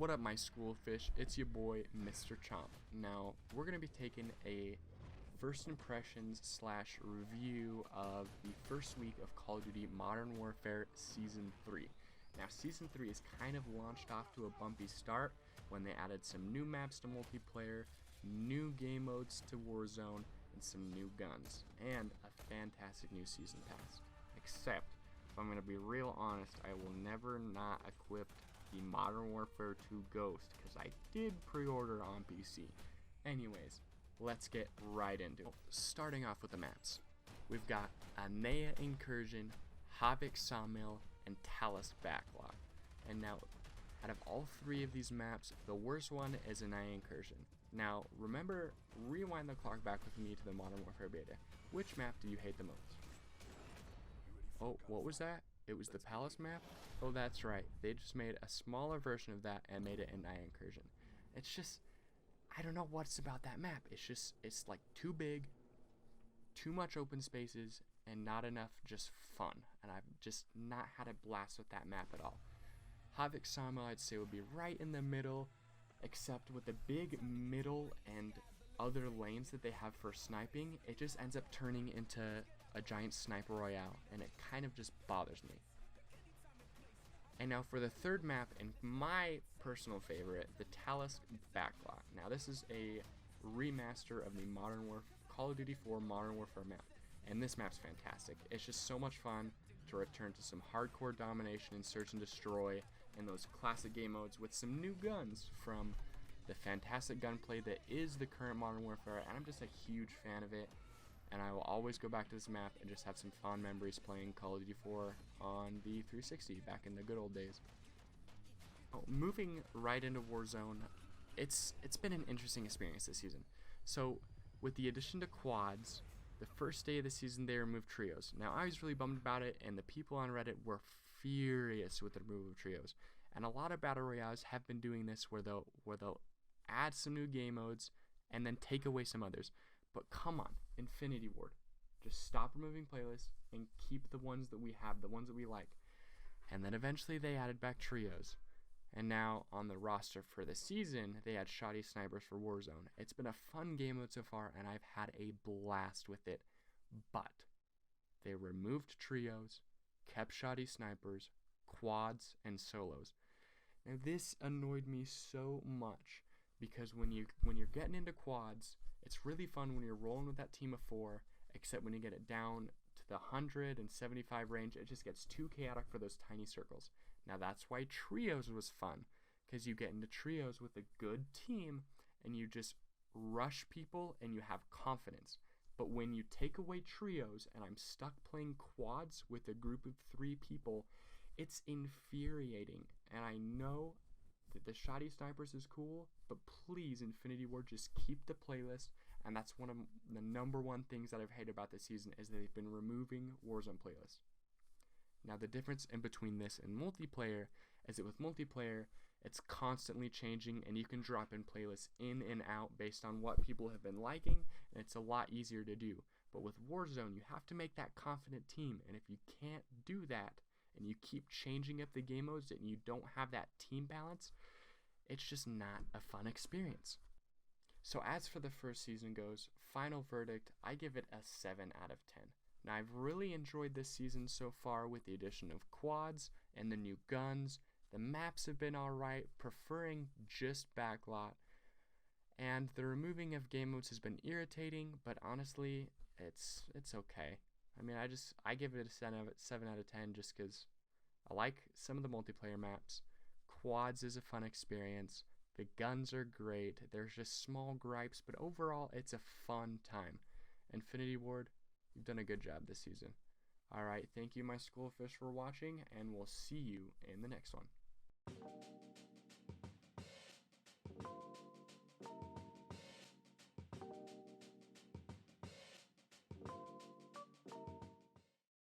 What up, my school fish? It's your boy, Mr. Chomp. Now, we're going to be taking a first impressions slash review of the first week of Call of Duty Modern Warfare Season 3. Now, Season 3 is kind of launched off to a bumpy start when they added some new maps to multiplayer, new game modes to Warzone, and some new guns, and a fantastic new Season Pass. Except, if I'm going to be real honest, I will never not equip the Modern Warfare 2 Ghost, because I did pre-order on PC. Anyways, let's get right into it. Starting off with the maps, we've got Anea Incursion, Havoc Sawmill, and Talus Backlot. And now, out of all three of these maps, the worst one is Anea Incursion. Now, remember, rewind the clock back with me to the Modern Warfare beta. Which map do you hate the most? Oh, what was that? It was the Palace map? Oh, that's right. They just made a smaller version of that and made it an Anea Incursion. It's just, I don't know what's about that map. It's like too big, too much open spaces, and not enough just fun. And I've just not had a blast with that map at all. Havoc Sawmill, I'd say, would be right in the middle, except with the big middle and other lanes that they have for sniping, it just ends up turning into a giant sniper royale, and it kind of just bothers me. And now for the third map, and my personal favorite, the Talus Backlot. Now this is a remaster of the Call of Duty 4 Modern Warfare map, and this map's fantastic. It's just so much fun to return to some hardcore domination and search and destroy, and those classic game modes with some new guns from the fantastic gunplay that is the current Modern Warfare, and I'm just a huge fan of it. And I will always go back to this map and just have some fond memories playing Call of Duty 4 on the 360 back in the good old days. Oh, moving right into Warzone, it's been an interesting experience this season. So with the addition to quads, the first day of the season they removed trios. Now I was really bummed about it, and the people on Reddit were furious with the removal of trios. And a lot of battle royales have been doing this where they'll add some new game modes and then take away some others. But come on, Infinity Ward, just stop removing playlists and keep the ones that we have, the ones that we like. And then eventually they added back trios. And now on the roster for the season, they had Shoddy Snipers for Warzone. It's been a fun game mode so far, and I've had a blast with it. But they removed trios, kept Shoddy Snipers, quads, and solos. Now this annoyed me so much, because when you're getting into quads, it's really fun when you're rolling with that team of 4, except when you get it down to the 175 range, it just gets too chaotic for those tiny circles. Now that's why trios was fun, because you get into trios with a good team, and you just rush people, and you have confidence. But when you take away trios, and I'm stuck playing quads with a group of 3 people, it's infuriating. And I know that the Shoddy Snipers is cool, but please, Infinity Ward, just keep the playlist. And that's one of the #1 things that I've hated about this season, is that they've been removing Warzone playlists. Now the difference in between this and multiplayer is that with multiplayer, it's constantly changing, and you can drop in playlists in and out based on what people have been liking, and it's a lot easier to do. But with Warzone, you have to make that confident team, and if you can't do that, and you keep changing up the game modes and you don't have that team balance, it's just not a fun experience. So as for the first season goes, final verdict, I give it a 7 out of 10. Now I've really enjoyed this season so far with the addition of quads and the new guns. The maps have been alright, preferring just Backlot. And the removing of game modes has been irritating, but honestly, it's okay. I mean, I give it a 7 out of 10 just because I like some of the multiplayer maps. Quads is a fun experience. The guns are great. There's just small gripes, but overall, it's a fun time. Infinity Ward, you've done a good job this season. Alright, thank you, my schoolfish, for watching, and we'll see you in the next one.